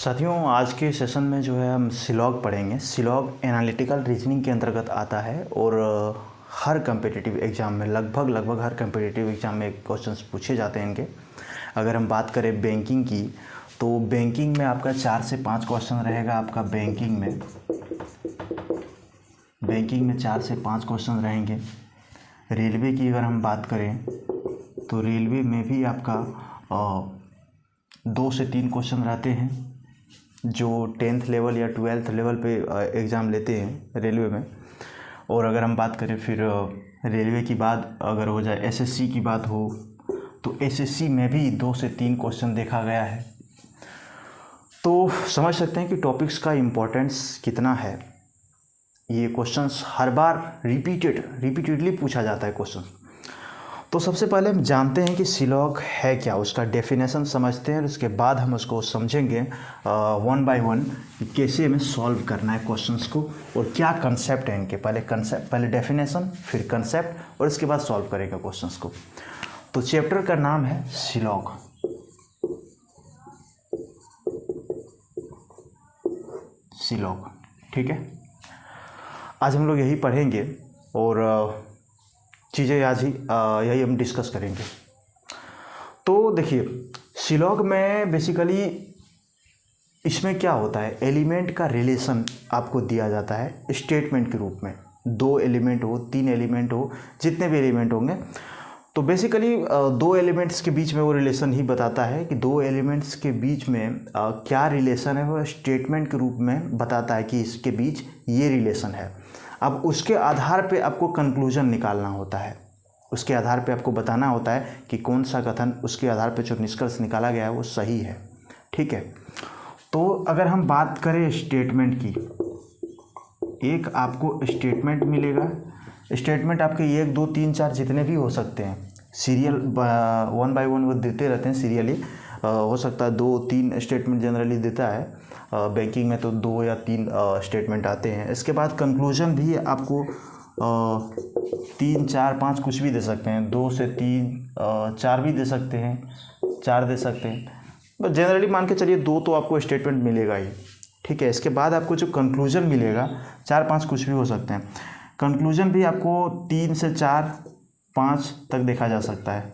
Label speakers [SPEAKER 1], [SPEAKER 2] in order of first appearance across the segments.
[SPEAKER 1] साथियों, आज के सेशन में जो है हम सिलॉग पढ़ेंगे। सिलॉग एनालिटिकल रीजनिंग के अंतर्गत आता है और हर कम्पिटिटिव एग्ज़ाम में लगभग हर कम्पिटिटिव एग्ज़ाम में क्वेश्चंस पूछे जाते हैं इनके। अगर हम बात करें बैंकिंग की, तो बैंकिंग में आपका 4 से 5 क्वेश्चन रहेगा। आपका बैंकिंग में 4 से 5 क्वेश्चन रहेंगे। रेलवे की अगर हम बात करें तो रेलवे में भी आपका 2 से 3 क्वेश्चन रहते हैं जो 10th लेवल या 12th लेवल पे एग्ज़ाम लेते हैं रेलवे में। और अगर हम बात करें फिर रेलवे की बात अगर हो जाए, एसएससी की बात हो, तो एसएससी में भी 2 से 3 क्वेश्चन देखा गया है। तो समझ सकते हैं कि टॉपिक्स का इम्पोर्टेंस कितना है। ये क्वेश्चंस हर बार रिपीटेडली पूछा जाता है क्वेश्चन। तो सबसे पहले हम जानते हैं कि सिलॉग है क्या, उसका डेफिनेशन समझते हैं और उसके बाद हम उसको समझेंगे वन बाय वन कि कैसे हमें सॉल्व करना है क्वेश्चंस को और क्या कंसेप्ट है इनके। पहले डेफिनेशन, फिर कंसेप्ट और इसके बाद सॉल्व करेगा क्वेश्चंस को। तो चैप्टर का नाम है सिलॉग। ठीक है, आज हम लोग यही पढ़ेंगे और चीज़ें आज ही यही हम डिस्कस करेंगे। तो देखिए, सिलॉग में बेसिकली इसमें क्या होता है, एलिमेंट का रिलेशन आपको दिया जाता है स्टेटमेंट के रूप में। 2 एलिमेंट हो, 3 एलिमेंट हो, जितने भी एलिमेंट होंगे, तो बेसिकली 2 एलिमेंट्स के बीच में वो रिलेशन ही बताता है कि 2 एलिमेंट्स के बीच में क्या रिलेशन है, वो स्टेटमेंट के रूप में बताता है कि इसके बीच ये रिलेशन है। अब उसके आधार पे आपको कंक्लूजन निकालना होता है, उसके आधार पे आपको बताना होता है कि कौन सा कथन, उसके आधार पे जो निष्कर्ष निकाला गया है वो सही है। ठीक है, तो अगर हम बात करें स्टेटमेंट की, एक आपको स्टेटमेंट मिलेगा। स्टेटमेंट आपके 1 2 3 4 जितने भी हो सकते हैं, सीरियल 1 बाय 1 वो देते रहते हैं सीरियली। हो सकता है 2 3 स्टेटमेंट जनरली देता है। बैंकिंग में तो 2 या 3 स्टेटमेंट आते हैं। इसके बाद कंक्लूजन भी आपको 3 4 5 कुछ भी दे सकते हैं, 2 से 3 4 भी दे सकते हैं, 4 दे सकते हैं, बस जनरली मान के चलिए 2 तो आपको स्टेटमेंट मिलेगा ही। ठीक है, इसके बाद आपको जो कंक्लूजन मिलेगा 4 5 कुछ भी हो सकते हैं। कंक्लूजन भी आपको 3 से 4 5 तक देखा जा सकता है।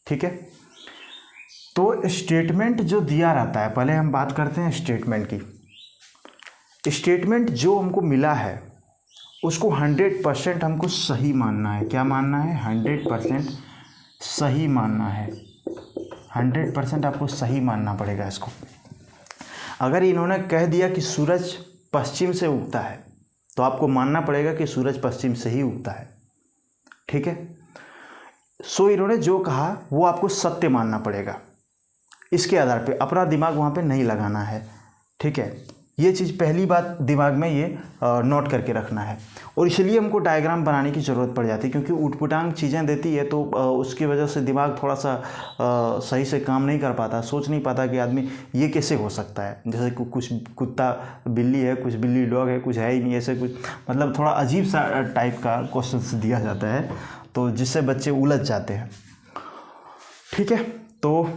[SPEAKER 1] ठीक है, तो स्टेटमेंट जो दिया रहता है, पहले हम बात करते हैं स्टेटमेंट की। स्टेटमेंट जो हमको मिला है उसको 100% हमको सही मानना है। क्या मानना है? 100% सही मानना है। 100% आपको सही मानना पड़ेगा इसको। अगर इन्होंने कह दिया कि सूरज पश्चिम से उगता है, तो आपको मानना पड़ेगा कि सूरज पश्चिम से ही उगता है। ठीक है, सो इन्होंने जो कहा वो आपको सत्य मानना पड़ेगा। इसके आधार पे अपना दिमाग वहाँ पे नहीं लगाना है। ठीक है, ये चीज़ पहली बात दिमाग में ये नोट करके रखना है। और इसलिए हमको डायग्राम बनाने की ज़रूरत पड़ जाती है, क्योंकि ऊटपटांग चीज़ें देती है तो उसकी वजह से दिमाग थोड़ा सा सही से काम नहीं कर पाता, सोच नहीं पाता कि आदमी ये कैसे हो सकता है। जैसे कुछ कुत्ता बिल्ली है, कुछ बिल्ली डॉग है, कुछ है ही नहीं, ऐसे कुछ मतलब थोड़ा अजीब सा टाइप का क्वेश्चन दिया जाता है, तो जिससे बच्चे उलझ जाते हैं। ठीक है, तो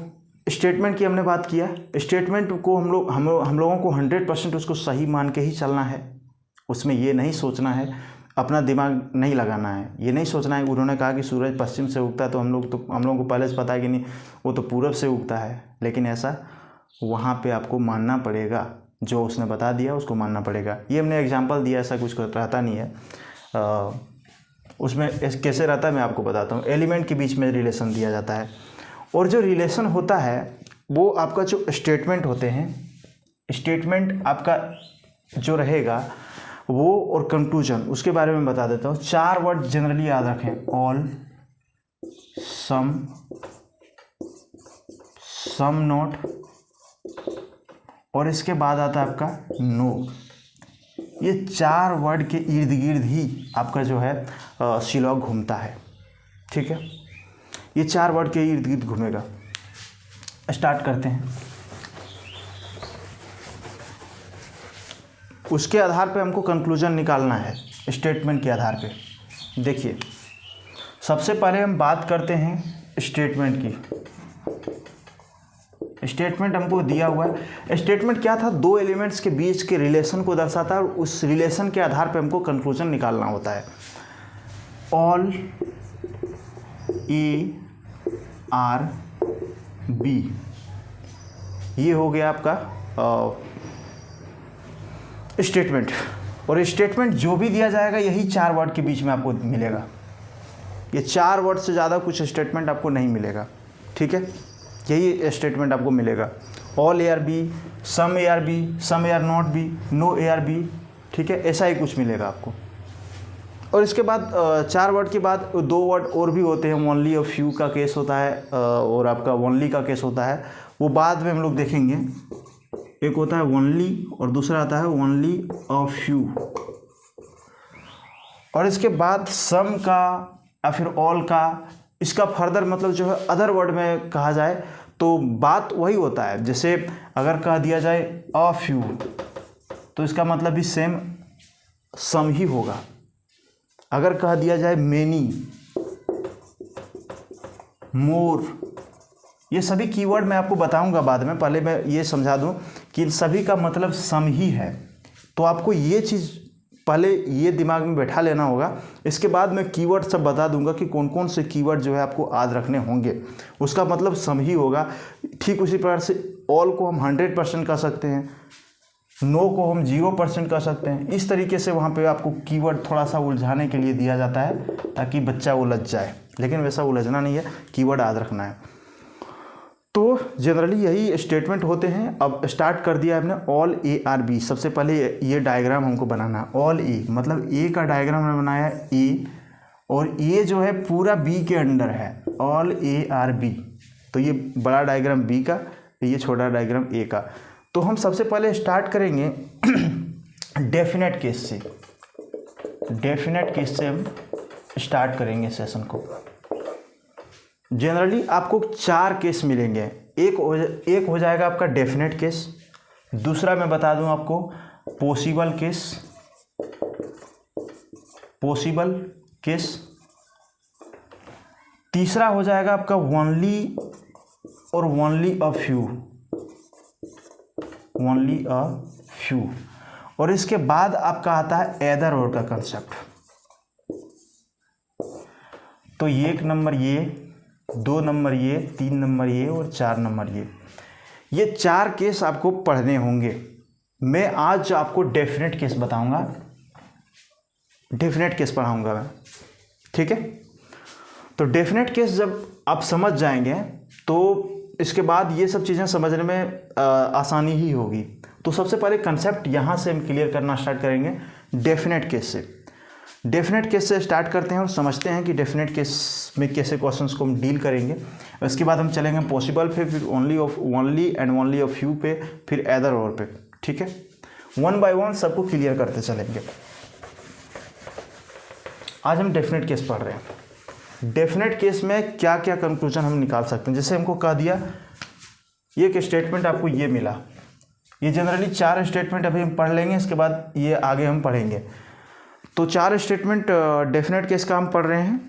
[SPEAKER 1] स्टेटमेंट की हमने बात किया। स्टेटमेंट को हम लोगों को 100% उसको सही मान के ही चलना है। उसमें ये नहीं सोचना है, अपना दिमाग नहीं लगाना है, ये नहीं सोचना है उन्होंने कहा कि सूरज पश्चिम से उगता है तो हम लोगों को पहले से पता है कि नहीं, वो तो पूरब से उगता है। लेकिन ऐसा वहाँ पे आपको मानना पड़ेगा, जो उसने बता दिया उसको मानना पड़ेगा। ये हमने एग्जाम्पल दिया, ऐसा कुछ रहता नहीं है। उसमें कैसे रहता है मैं आपको बताता हूँ। एलिमेंट के बीच में रिलेशन दिया जाता है, और जो रिलेशन होता है वो आपका जो स्टेटमेंट होते हैं, स्टेटमेंट आपका जो रहेगा वो, और कंक्लूजन, उसके बारे में बता देता हूँ। 4 वर्ड जनरली याद रखें, ऑल, सम नॉट, और इसके बाद आता है आपका नो। ये 4 वर्ड के इर्द गिर्द ही आपका जो है सिलॉग घूमता है। ठीक है, ये 4 वर्ड के इर्द गिर्द घूमेगा। स्टार्ट करते हैं। उसके आधार पे हमको कंक्लूजन निकालना है, स्टेटमेंट के आधार पे। देखिए, सबसे पहले हम बात करते हैं स्टेटमेंट की। स्टेटमेंट हमको दिया हुआ है। स्टेटमेंट क्या था, दो एलिमेंट्स के बीच के रिलेशन को दर्शाता है और उस रिलेशन के आधार पे हमको कंक्लूजन निकालना होता है। ऑल ए आर बी, ये हो गया आपका स्टेटमेंट। और स्टेटमेंट जो भी दिया जाएगा यही 4 वर्ड के बीच में आपको मिलेगा। ये 4 वर्ड से ज़्यादा कुछ स्टेटमेंट आपको नहीं मिलेगा, ठीक है। यही स्टेटमेंट आपको मिलेगा। All A are B, some A are B, some A are not B, no A are B, ठीक है, ऐसा ही कुछ मिलेगा आपको। और इसके बाद 4 वर्ड के बाद 2 वर्ड और भी होते हैं। ओनली और फ्यू का केस होता है और आपका ओनली का केस होता है, वो बाद में हम लोग देखेंगे। एक होता है ओनली और दूसरा आता है ओनली और फ्यू। और इसके बाद सम का या फिर ऑल का, इसका फर्दर मतलब जो है अदर वर्ड में कहा जाए तो बात वही होता है। जैसे अगर कह दिया जाए अ फ्यू तो इसका मतलब भी सेम सम ही होगा। अगर कह दिया जाए मेनी, मोर, ये सभी कीवर्ड मैं आपको बताऊंगा बाद में, पहले मैं ये समझा दूं कि इन सभी का मतलब सम ही है। तो आपको ये चीज़ पहले ये दिमाग में बैठा लेना होगा। इसके बाद मैं कीवर्ड सब बता दूंगा कि कौन कौन से कीवर्ड जो है आपको याद रखने होंगे, उसका मतलब सम ही होगा। ठीक उसी प्रकार से ऑल को हम 100% कह सकते हैं, नो को हम 0% कह सकते हैं। इस तरीके से वहाँ पे आपको कीवर्ड थोड़ा सा उलझाने के लिए दिया जाता है ताकि बच्चा उलझ जाए, लेकिन वैसा उलझना नहीं है, कीवर्ड याद रखना है। तो जनरली यही स्टेटमेंट होते हैं। अब स्टार्ट कर दिया हमने ऑल ए आर बी। सबसे पहले ये डायग्राम हमको बनाना है। ऑल ए मतलब ए का डायग्राम हमने बनाया है ए, और ए जो है पूरा बी के अंडर है। ऑल ए आर बी, तो ये बड़ा डायग्राम बी का, ये छोटा डायग्राम ए का। तो हम सबसे पहले स्टार्ट करेंगे डेफिनेट केस से। डेफिनेट केस से हम स्टार्ट करेंगे सेशन को। जनरली आपको 4 केस मिलेंगे। एक हो जाएगा आपका डेफिनेट केस, दूसरा मैं बता दूं आपको पॉसिबल केस, तीसरा हो जाएगा आपका ओनली और ओनली अ फ्यू, और इसके बाद आपका आता है एदर और का कंसेप्ट। तो 1 नंबर ये, 2 नंबर ये, 3 नंबर ये और 4 नंबर ये 4 केस आपको पढ़ने होंगे। मैं आज आपको डेफिनेट केस बताऊंगा, डेफिनेट केस पढ़ाऊंगा मैं, ठीक है। तो डेफिनेट केस जब आप समझ जाएंगे तो इसके बाद ये सब चीज़ें समझने में आसानी ही होगी। तो सबसे पहले कंसेप्ट यहाँ से हम क्लियर करना स्टार्ट करेंगे डेफिनेट केस से। डेफिनेट केस से स्टार्ट करते हैं और समझते हैं कि डेफिनेट केस में कैसे क्वेश्चंस को हम डील करेंगे। उसके बाद हम चलेंगे पॉसिबल पे, फिर only and only of few पे, फिर एदर और पे, ठीक है। 1 बाय 1 सबको क्लियर करते चलेंगे। आज हम डेफिनेट केस पढ़ रहे हैं। डेफिनेट केस में क्या क्या कंक्लूजन हम निकाल सकते हैं। जैसे हमको कह दिया ये एक स्टेटमेंट आपको ये मिला, ये जनरली 4 स्टेटमेंट अभी हम पढ़ लेंगे, इसके बाद ये आगे हम पढ़ेंगे। तो 4 स्टेटमेंट डेफिनेट केस का हम पढ़ रहे हैं।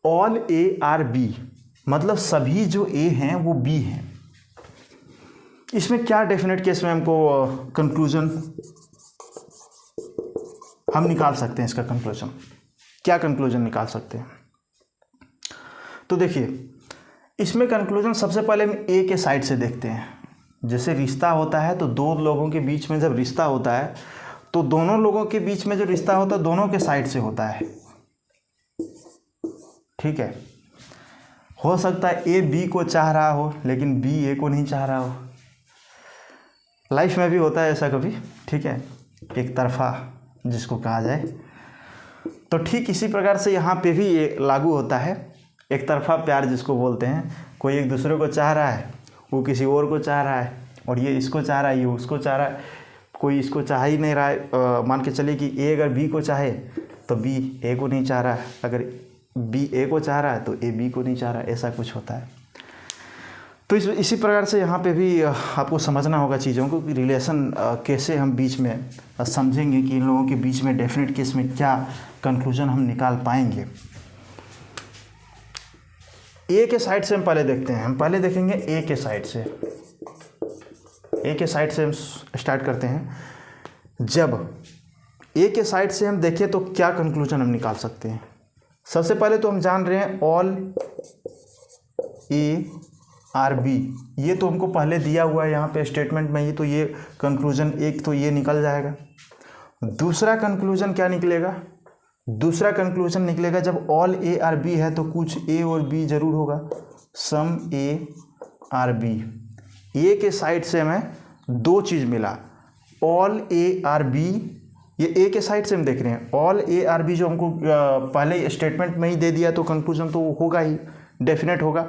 [SPEAKER 1] ऑल ए आर बी मतलब सभी जो ए हैं वो बी हैं। इसमें क्या डेफिनेट केस में हमको कंक्लूजन हम निकाल सकते हैं। इसका कंक्लूजन क्या कंक्लूजन निकाल सकते हैं, तो देखिए इसमें कंक्लूजन सबसे पहले हम ए के साइड से देखते हैं। जैसे रिश्ता होता है तो 2 लोगों के बीच में जब रिश्ता होता है तो दोनों लोगों के बीच में जो रिश्ता होता है दोनों के साइड से होता है, ठीक है। हो सकता है ए बी को चाह रहा हो लेकिन बी ए को नहीं चाह रहा हो। लाइफ में भी होता है ऐसा कभी, ठीक है, एक तरफा जिसको कहा जाए। तो ठीक इसी प्रकार से यहाँ पे भी ये लागू होता है, एक तरफा प्यार जिसको बोलते हैं। कोई एक दूसरे को चाह रहा है, वो किसी और को चाह रहा है, और ये इसको चाह रहा है, ये उसको चाह रहा है, कोई इसको चाह ही नहीं रहा है। मान के चलिए कि ए अगर बी को चाहे तो बी ए को नहीं चाह रहा है, अगर बी ए को चाह रहा है तो ए बी को नहीं चाह रहा है, ऐसा कुछ होता है। तो इसी प्रकार से यहाँ पे भी आपको समझना होगा चीज़ों को कि रिलेशन कैसे हम बीच में समझेंगे कि इन लोगों के बीच में डेफिनेट केस में क्या कंक्लूजन हम निकाल पाएंगे। ए के साइड से हम पहले देखते हैं, हम पहले देखेंगे ए के साइड से। ए के साइड से हम स्टार्ट करते हैं। जब ए के साइड से हम देखें तो क्या कंक्लूजन हम निकाल सकते हैं। सबसे पहले तो हम जान रहे हैं ऑल ए आर बी, ये तो हमको पहले दिया हुआ है यहाँ पे स्टेटमेंट में ही, तो ये कंक्लूजन एक तो ये निकल जाएगा। दूसरा कंक्लूजन क्या निकलेगा, दूसरा कंक्लूजन निकलेगा जब ऑल ए आर बी है तो कुछ ए और बी जरूर होगा, सम ए आर बी। ए के साइड से हमें दो चीज़ मिला, ऑल ए आर बी, ये ए के साइड से हम देख रहे हैं, ऑल ए आर बी जो हमको पहले स्टेटमेंट में ही दे दिया तो कंक्लूजन तो होगा ही, डेफिनेट होगा।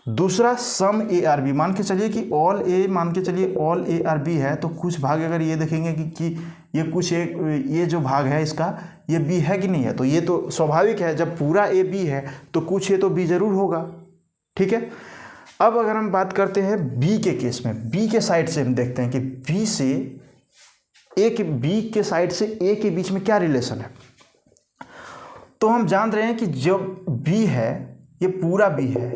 [SPEAKER 1] दूसरा सम ए आर बी, मान के चलिए कि ऑल ए, मान के चलिए ऑल ए आर बी है तो कुछ भाग अगर ये देखेंगे कि ये कुछ एक, ये जो भाग है इसका ये बी है कि नहीं है, तो ये तो स्वाभाविक है, जब पूरा ए बी है तो कुछ ए तो बी जरूर होगा। ठीक है, अब अगर हम बात करते हैं बी के केस में, बी के साइड से हम देखते हैं कि बी से ए के, बी के साइड से ए के बीच में क्या रिलेशन है। तो हम जान रहे हैं कि जब बी है ये पूरा बी है,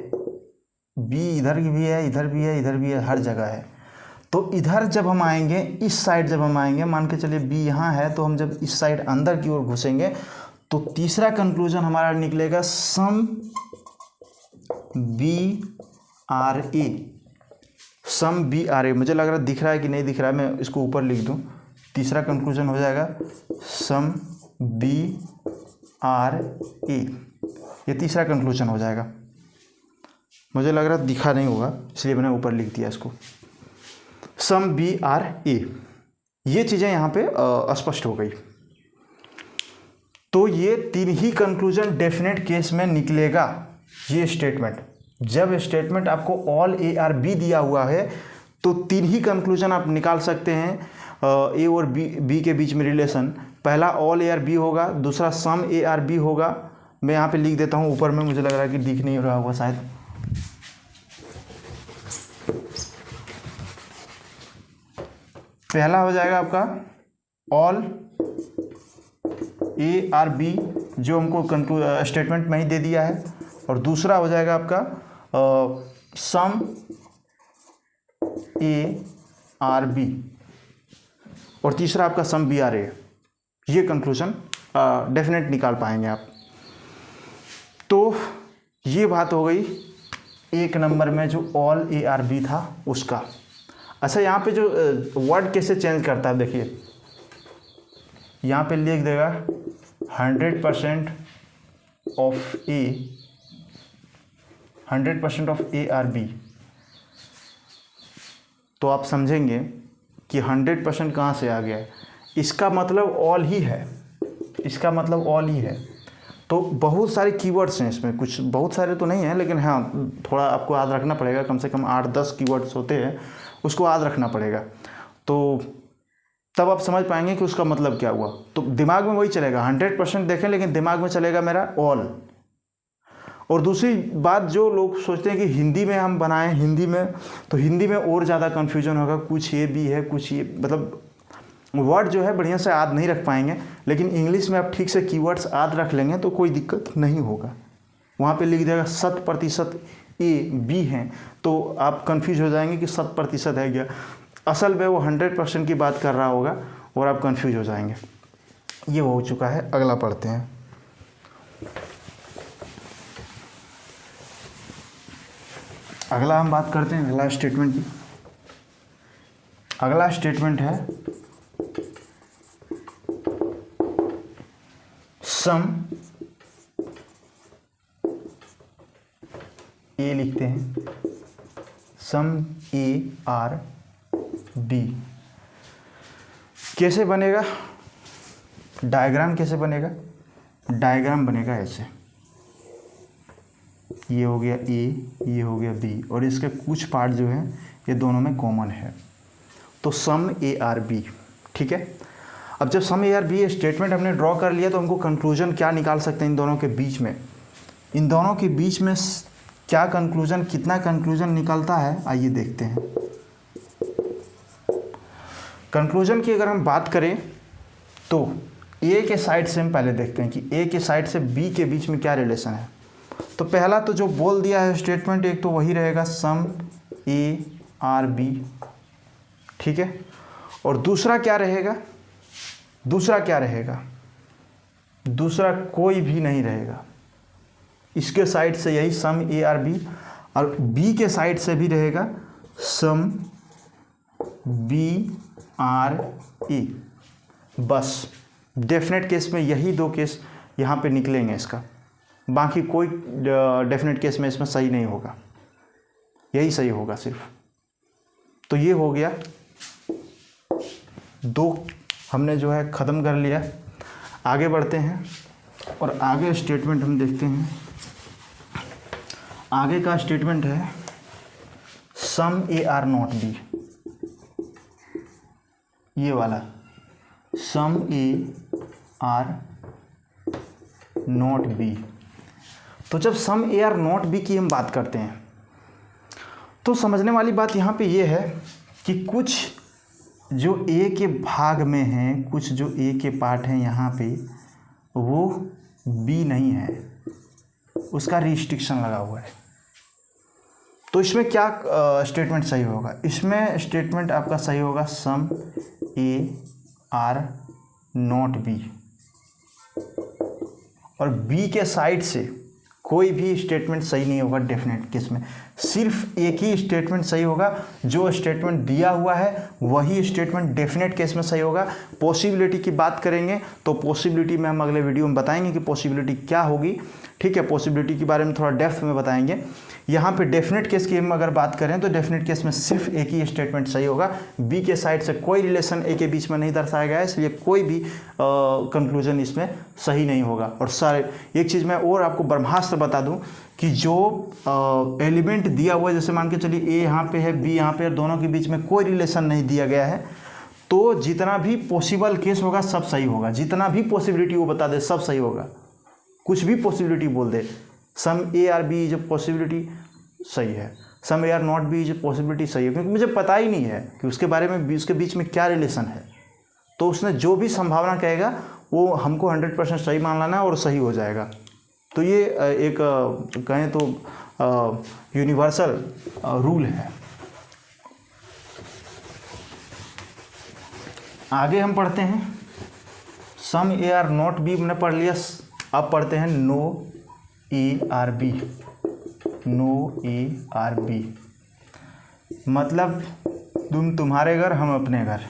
[SPEAKER 1] बी इधर भी है, इधर भी है, इधर भी है, हर जगह है। तो इधर जब हम आएंगे, इस साइड जब हम आएंगे, मान के चलिए बी यहाँ है, तो हम जब इस साइड अंदर की ओर घुसेंगे तो तीसरा कंक्लूजन हमारा निकलेगा some B are A, some B are A. मुझे लग रहा है दिख रहा है कि नहीं दिख रहा है, मैं इसको ऊपर लिख दूँ। तीसरा कंक्लूजन हो जाएगा सम बी आर ए, ये तीसरा कंक्लूजन हो जाएगा। मुझे लग रहा दिखा नहीं होगा इसलिए मैंने ऊपर लिख दिया इसको, सम बी आर ए। ये चीज़ें यहाँ पे स्पष्ट हो गई। तो ये तीन ही कंक्लूजन डेफिनेट केस में निकलेगा। ये स्टेटमेंट, जब स्टेटमेंट आपको ऑल ए आर बी दिया हुआ है तो तीन ही कंक्लूजन आप निकाल सकते हैं ए और बी के बीच में रिलेशन। पहला ऑल ए आर बी होगा, दूसरा सम ए आर बी होगा। मैं यहाँ पे लिख देता हूँ ऊपर में, मुझे लग रहा है कि दिख नहीं रहा होगा शायद। पहला हो जाएगा आपका ऑल ए आर बी जो हमको स्टेटमेंट में ही दे दिया है, और दूसरा हो जाएगा आपका सम ए आर बी, और तीसरा आपका सम बी आर ए। ये कंक्लूजन डेफिनेट निकाल पाएंगे आप। तो ये बात हो गई एक नंबर में जो ऑल ए आर बी था उसका। अच्छा, यहाँ पे जो वर्ड कैसे चेंज करता है देखिए, यहाँ पे लिख देगा 100% of A, 100% of A are B. तो आप समझेंगे कि 100% कहाँ से आ गया है, इसका मतलब ऑल ही है, इसका मतलब ऑल ही है। तो बहुत सारे कीवर्ड्स हैं इसमें, कुछ बहुत सारे तो नहीं हैं, लेकिन हाँ थोड़ा आपको याद रखना पड़ेगा, कम से कम 8-10 कीवर्ड्स होते हैं, उसको याद रखना पड़ेगा। तो तब आप समझ पाएंगे कि उसका मतलब क्या हुआ। तो दिमाग में वही चलेगा, 100% देखें लेकिन दिमाग में चलेगा मेरा ऑल। और दूसरी बात, जो लोग सोचते हैं कि हिंदी में हम बनाएं, हिंदी में, तो हिंदी में और ज़्यादा कन्फ्यूजन होगा, कुछ ये भी है, कुछ ये, मतलब वर्ड जो है बढ़िया से याद नहीं रख पाएंगे। लेकिन इंग्लिश में आप ठीक से कीवर्ड्स याद रख लेंगे तो कोई दिक्कत नहीं होगा। वहाँ पे लिख देगा 100% ए बी हैं, तो आप कंफ्यूज हो जाएंगे कि 100% है क्या, असल में वो 100% की बात कर रहा होगा और आप कंफ्यूज हो जाएंगे। ये हो चुका है, अगला पढ़ते हैं। अगला हम बात करते हैं अगला स्टेटमेंट की। अगला स्टेटमेंट है सम ए, लिखते हैं सम ए आर बी। कैसे बनेगा डायग्राम, कैसे बनेगा डायग्राम, बनेगा ऐसे, ये हो गया ए, ये हो गया बी, और इसके कुछ पार्ट जो हैं ये दोनों में कॉमन है, तो सम ए आर बी। ठीक है, अब जब सम ए आर बी स्टेटमेंट हमने ड्रॉ कर लिया तो हमको कंक्लूजन क्या निकाल सकते हैं इन दोनों के बीच में। इन दोनों के बीच में क्या कंक्लूजन, कितना कंक्लूजन निकलता है, आइए देखते हैं। कंक्लूजन की अगर हम बात करें तो ए के साइड से हम पहले देखते हैं कि ए के साइड से बी के बीच में क्या रिलेशन है। तो पहला तो जो बोल दिया है स्टेटमेंट, एक तो वही रहेगा सम ए आर बी, ठीक है। और दूसरा क्या रहेगा, दूसरा क्या रहेगा, दूसरा कोई भी नहीं रहेगा। इसके साइड से यही सम ए आर बी, और बी के साइड से भी रहेगा सम बी आर ए। बस डेफिनेट केस में यही दो केस यहाँ पे निकलेंगे इसका, बाकी कोई डेफिनेट केस में इसमें सही नहीं होगा, यही सही होगा सिर्फ। तो ये हो गया, दो हमने जो है ख़त्म कर लिया। आगे बढ़ते हैं और आगे स्टेटमेंट हम देखते हैं। आगे का स्टेटमेंट है some A are not B, ये वाला सम ए आर नॉट बी। तो जब सम ए आर नॉट बी की हम बात करते हैं तो समझने वाली बात यहाँ पे ये है कि कुछ जो ए के भाग में हैं, कुछ जो ए के पार्ट हैं यहाँ पे, वो बी नहीं है, उसका रिस्ट्रिक्शन लगा हुआ है। तो इसमें क्या स्टेटमेंट सही होगा, इसमें स्टेटमेंट आपका सही होगा सम ए आर नॉट बी। और बी के साइड से कोई भी स्टेटमेंट सही नहीं होगा डेफिनेट केस में, सिर्फ एक ही स्टेटमेंट सही होगा, जो स्टेटमेंट दिया हुआ है वही स्टेटमेंट डेफिनेट केस में सही होगा। पॉसिबिलिटी की बात करेंगे तो पॉसिबिलिटी में हम अगले वीडियो में बताएंगे कि पॉसिबिलिटी क्या होगी, ठीक है। पॉसिबिलिटी के बारे में थोड़ा डेप्थ में बताएंगे। यहाँ पे डेफिनेट केस की हम अगर बात करें तो डेफिनेट केस में सिर्फ एक ही स्टेटमेंट सही होगा, बी के साइड से कोई रिलेशन ए के बीच में नहीं दर्शाया गया है, इसलिए कोई भी कंक्लूजन इसमें सही नहीं होगा। और सारे एक चीज़ मैं और आपको ब्रह्मास्त्र बता दूं कि जो एलिमेंट दिया हुआ है, जैसे मान के चलिए ए यहाँ पे है बी यहाँ पे, दोनों के बीच में कोई रिलेशन नहीं दिया गया है, तो जितना भी पॉसिबल केस होगा सब सही होगा, जितना भी पॉसिबिलिटी वो बता दे सब सही होगा। कुछ भी पॉसिबिलिटी बोल दे, some A are B is possibility सही है, some A are not B is possibility सही है, क्योंकि मुझे पता ही नहीं है कि उसके बारे में उसके बीच में क्या रिलेशन है। तो उसने जो भी संभावना कहेगा वो हमको 100% सही मान लेना है और सही हो जाएगा। तो ये एक कहें तो यूनिवर्सल रूल है। आगे हम पढ़ते हैं some A are not B, हमने पढ़ लिया। अब पढ़ते हैं no A are B. No A are B मतलब तुम्हारे घर हम अपने घर,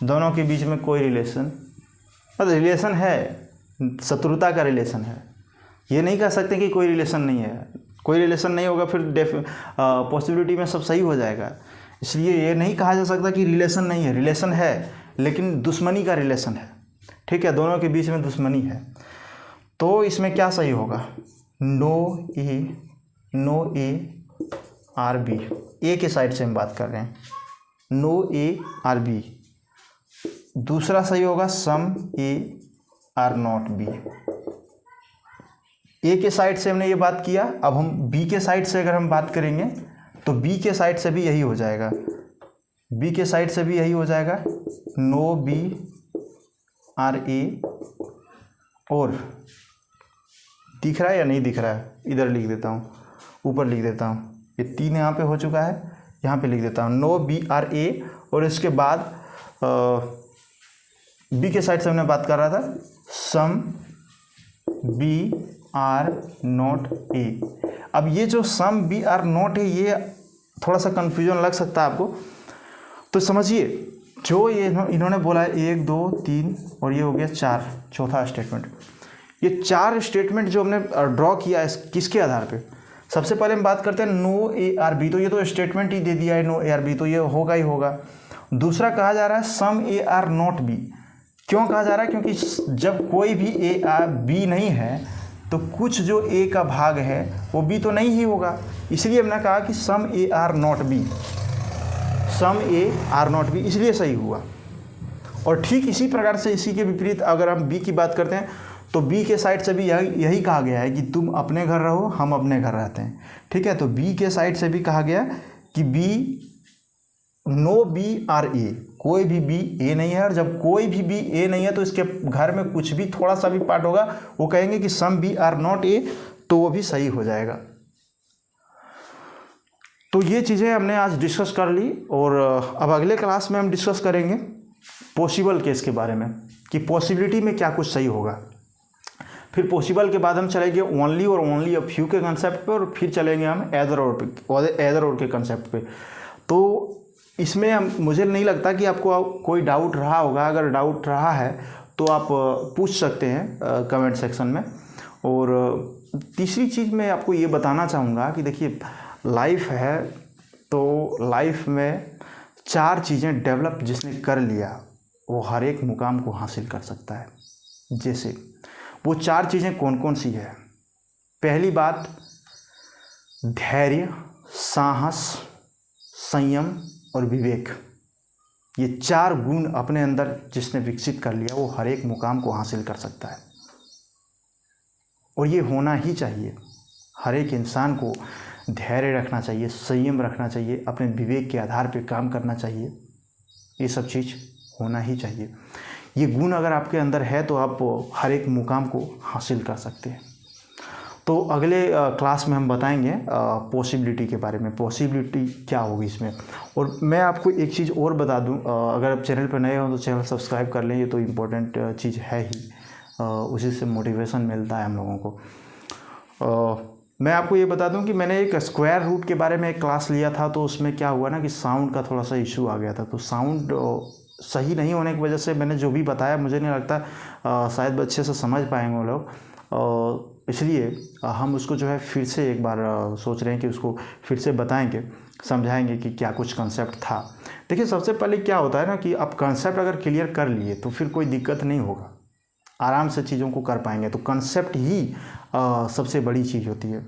[SPEAKER 1] दोनों के बीच में कोई रिलेशन, मतलब रिलेशन है, शत्रुता का रिलेशन है। ये नहीं कह सकते कि कोई रिलेशन नहीं है, कोई रिलेशन नहीं होगा फिर पॉसिबिलिटी में सब सही हो जाएगा। इसलिए ये नहीं कहा जा सकता कि रिलेशन नहीं है, रिलेशन है लेकिन दुश्मनी का रिलेशन है, ठीक है, दोनों के बीच में दुश्मनी है। तो इसमें क्या सही होगा, नो ए आर बी, ए के साइड से हम बात कर रहे हैं, नो ए आर बी। दूसरा सही होगा सम ए आर नॉट बी। ए के साइड से हमने ये बात किया, अब हम बी के साइड से अगर हम बात करेंगे तो बी के साइड से भी यही हो जाएगा, बी के साइड से भी यही हो जाएगा, नो बी आर ए। और दिख रहा है या नहीं दिख रहा है, इधर लिख देता हूँ, ऊपर लिख देता हूँ, ये 3 यहाँ पे हो चुका है, यहाँ पे लिख देता हूँ नो बी आर ए। और इसके बाद बी के साइड से हमने बात कर रहा था some B are not A. अब ये जो some B are not A, ये थोड़ा सा कन्फ्यूजन लग सकता है आपको, तो समझिए जो ये इन्होंने बोला है 1 2 3 और ये हो गया 4, चौथा स्टेटमेंट। ये 4 स्टेटमेंट जो हमने ड्रॉ किया है किसके आधार पे, सबसे पहले हम बात करते हैं नो ए आर बी। तो ये तो स्टेटमेंट ही दे दिया है नो ए आर बी, तो ये होगा ही होगा। दूसरा कहा जा रहा है some A are not B. क्यों कहा जा रहा है, क्योंकि जब कोई भी ए आर बी नहीं है तो कुछ जो ए का भाग है वो बी तो नहीं ही होगा, इसलिए हमने कहा कि some A are not B, some A are not B, इसलिए सही हुआ। और ठीक इसी प्रकार से इसी के विपरीत अगर हम बी की बात करते हैं तो बी के साइड से भी यही कहा गया है कि तुम अपने घर रहो हम अपने घर रहते हैं, ठीक है। तो बी के साइड से भी कहा गया कि बी नो बी आर ए, कोई भी बी ए नहीं है, और जब कोई भी बी ए नहीं है तो इसके घर में कुछ भी थोड़ा सा भी पार्ट होगा वो कहेंगे कि some B are not A, तो वो भी सही हो जाएगा। तो ये चीज़ें हमने आज डिस्कस कर ली, और अब अगले क्लास में हम डिस्कस करेंगे पॉसिबल केस के बारे में कि पॉसिबिलिटी में क्या कुछ सही होगा। फिर पॉसिबल के बाद हम चलेंगे ओनली और ओनली अ फ्यू के कंसेप्ट पे, और फिर चलेंगे हम एदर और के कंसेप्ट पे। तो इसमें मुझे नहीं लगता कि आपको कोई डाउट रहा होगा। अगर डाउट रहा है तो आप पूछ सकते हैं कमेंट सेक्शन में। और तीसरी चीज़ मैं आपको ये बताना चाहूँगा कि देखिए लाइफ है, तो लाइफ में 4 चीज़ें डेवलप जिसने कर लिया वो हर एक मुकाम को हासिल कर सकता है। जैसे वो 4 चीज़ें कौन कौन सी है? पहली बात धैर्य, साहस, संयम और विवेक। ये 4 गुण अपने अंदर जिसने विकसित कर लिया वो हर एक मुकाम को हासिल कर सकता है, और ये होना ही चाहिए। हर एक इंसान को धैर्य रखना चाहिए, संयम रखना चाहिए, अपने विवेक के आधार पर काम करना चाहिए। ये सब चीज़ होना ही चाहिए। ये गुण अगर आपके अंदर है तो आप हर एक मुकाम को हासिल कर सकते हैं। तो अगले क्लास में हम बताएंगे पॉसिबिलिटी के बारे में, पॉसिबिलिटी क्या होगी इसमें। और मैं आपको एक चीज़ और बता दूं, अगर आप चैनल पर नए हो तो चैनल सब्सक्राइब कर लें, ये तो इम्पोर्टेंट चीज़ है ही, उसी से मोटिवेशन मिलता है हम लोगों को। मैं आपको ये बता दूं कि मैंने एक स्क्वायर रूट के बारे में एक क्लास लिया था, तो उसमें क्या हुआ ना कि साउंड का थोड़ा सा इशू आ गया था। तो साउंड सही नहीं होने की वजह से मैंने जो भी बताया मुझे नहीं लगता शायद अच्छे से समझ पाएंगे वो लोग, इसलिए हम उसको जो है फिर से एक बार सोच रहे हैं कि उसको फिर से बताएंगे, समझाएंगे कि क्या कुछ कंसेप्ट था। देखिए सबसे पहले क्या होता है ना कि आप कंसेप्ट अगर क्लियर कर लिए तो फिर कोई दिक्कत नहीं होगा, आराम से चीज़ों को कर पाएंगे। तो कंसेप्ट ही सबसे बड़ी चीज़ होती है।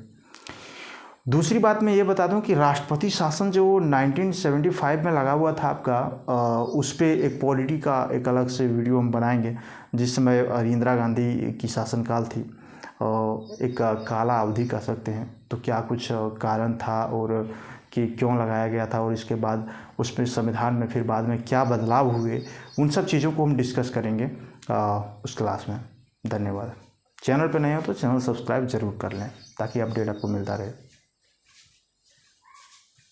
[SPEAKER 1] दूसरी बात मैं ये बता दूं कि राष्ट्रपति शासन जो 1975 में लगा हुआ था आपका, उस पर एक पॉलिटी का एक अलग से वीडियो हम बनाएंगे। जिस समय इंदिरा गांधी की शासनकाल थी, एक काला अवधि कह सकते हैं, तो क्या कुछ कारण था और कि क्यों लगाया गया था, और इसके बाद उसमें संविधान में फिर बाद में क्या बदलाव हुए, उन सब चीज़ों को हम डिस्कस करेंगे उस क्लास में। धन्यवाद। चैनल पर नए हो तो चैनल सब्सक्राइब ज़रूर कर लें ताकि अपडेट आपको मिलता रहे।